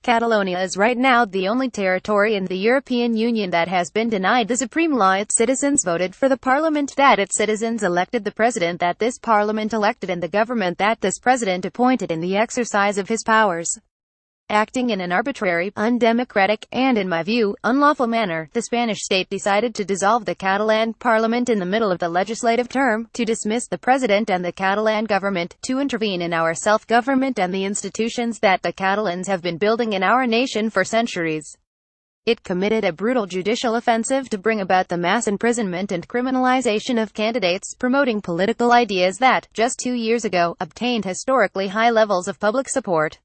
Catalonia is right now the only territory in the European Union that has been denied the supreme law. Its citizens voted for the parliament that its citizens elected, the president that this parliament elected, and the government that this president appointed in the exercise of his powers. Acting in an arbitrary, undemocratic, and, in my view, unlawful manner, the Spanish state decided to dissolve the Catalan parliament in the middle of the legislative term, to dismiss the president and the Catalan government, to intervene in our self-government and the institutions that the Catalans have been building in our nation for centuries. It committed a brutal judicial offensive to bring about the mass imprisonment and criminalization of candidates promoting political ideas that, just 2 years ago, obtained historically high levels of public support.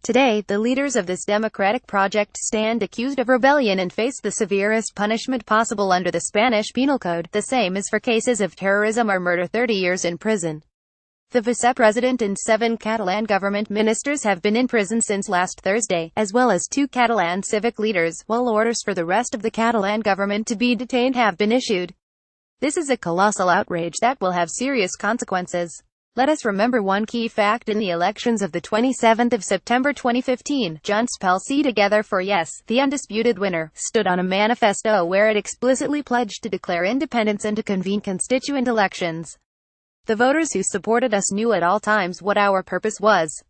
Today, the leaders of this democratic project stand accused of rebellion and face the severest punishment possible under the Spanish Penal Code. The same is for cases of terrorism or murder: 30 years in prison. The vice-president and 7 Catalan government ministers have been in prison since last Thursday, as well as 2 Catalan civic leaders, while orders for the rest of the Catalan government to be detained have been issued. This is a colossal outrage that will have serious consequences. Let us remember one key fact. In the elections of the 27th of September 2015, Junts pel Sí, Together for Yes, the undisputed winner, stood on a manifesto where it explicitly pledged to declare independence and to convene constituent elections. The voters who supported us knew at all times what our purpose was.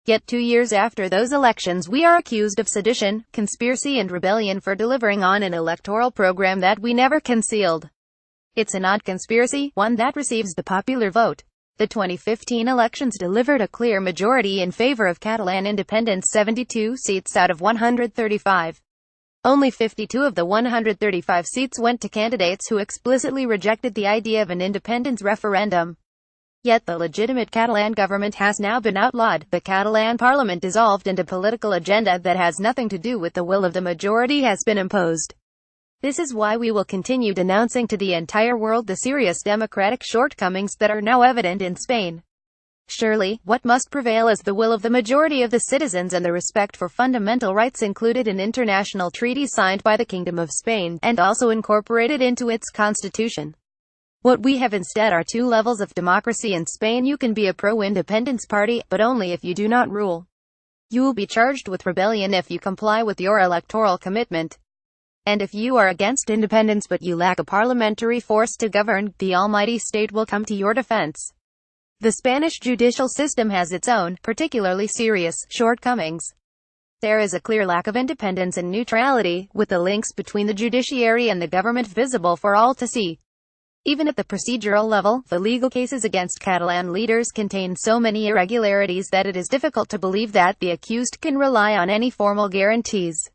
Yet 2 years after those elections, we are accused of sedition, conspiracy and rebellion for delivering on an electoral program that we never concealed. It's an odd conspiracy, one that receives the popular vote. The 2015 elections delivered a clear majority in favor of Catalan independence: 72 seats out of 135. Only 52 of the 135 seats went to candidates who explicitly rejected the idea of an independence referendum. Yet the legitimate Catalan government has now been outlawed, the Catalan parliament dissolved, and a political agenda that has nothing to do with the will of the majority has been imposed. This is why we will continue denouncing to the entire world the serious democratic shortcomings that are now evident in Spain. Surely, what must prevail is the will of the majority of the citizens and the respect for fundamental rights included in international treaties signed by the Kingdom of Spain, and also incorporated into its constitution. What we have instead are 2 levels of democracy in Spain. You can be a pro-independence party, but only if you do not rule. You will be charged with rebellion if you comply with your electoral commitment. And if you are against independence but you lack a parliamentary force to govern, the almighty state will come to your defense. The Spanish judicial system has its own, particularly serious, shortcomings. There is a clear lack of independence and neutrality, with the links between the judiciary and the government visible for all to see. Even at the procedural level, the legal cases against Catalan leaders contain so many irregularities that it is difficult to believe that the accused can rely on any formal guarantees.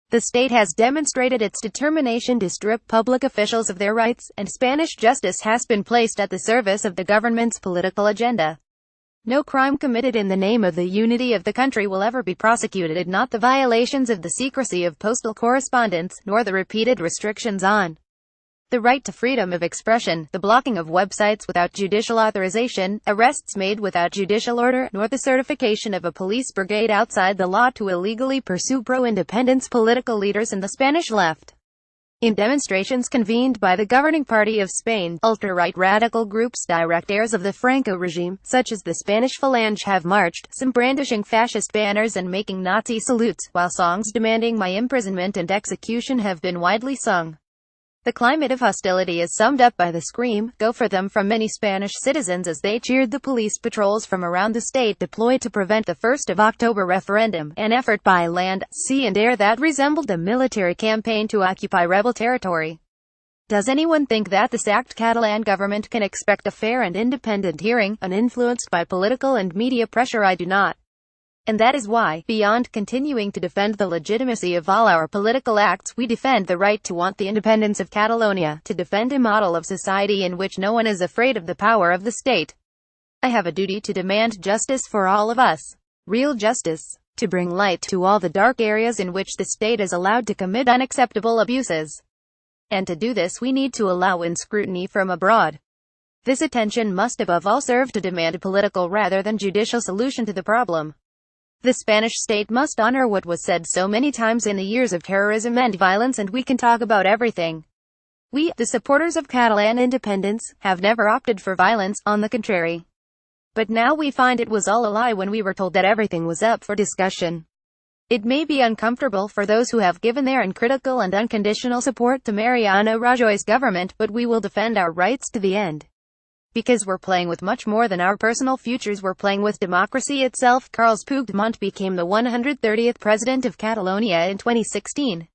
The state has demonstrated its determination to strip public officials of their rights, and Spanish justice has been placed at the service of the government's political agenda. No crime committed in the name of the unity of the country will ever be prosecuted, not the violations of the secrecy of postal correspondence, nor the repeated restrictions on the right to freedom of expression, the blocking of websites without judicial authorization, arrests made without judicial order, nor the certification of a police brigade outside the law to illegally pursue pro-independence political leaders in the Spanish left. In demonstrations convened by the governing party of Spain, ultra-right radical groups, direct heirs of the Franco regime, such as the Spanish Falange, have marched, some brandishing fascist banners and making Nazi salutes, while songs demanding my imprisonment and execution have been widely sung. The climate of hostility is summed up by the scream, "Go for them," from many Spanish citizens as they cheered the police patrols from around the state deployed to prevent the 1st of October referendum, an effort by land, sea and air that resembled a military campaign to occupy rebel territory. Does anyone think that the sacked Catalan government can expect a fair and independent hearing, uninfluenced by political and media pressure? I do not. And that is why, beyond continuing to defend the legitimacy of all our political acts, we defend the right to want the independence of Catalonia, to defend a model of society in which no one is afraid of the power of the state. I have a duty to demand justice for all of us. Real justice. To bring light to all the dark areas in which the state is allowed to commit unacceptable abuses. And to do this we need to allow in scrutiny from abroad. This attention must above all serve to demand a political rather than judicial solution to the problem. The Spanish state must honor what was said so many times in the years of terrorism and violence, and we can talk about everything. We, the supporters of Catalan independence, have never opted for violence, on the contrary. But now we find it was all a lie when we were told that everything was up for discussion. It may be uncomfortable for those who have given their uncritical and unconditional support to Mariano Rajoy's government, but we will defend our rights to the end. Because we're playing with much more than our personal futures, we're playing with democracy itself. Carles Puigdemont became the 130th president of Catalonia in 2016.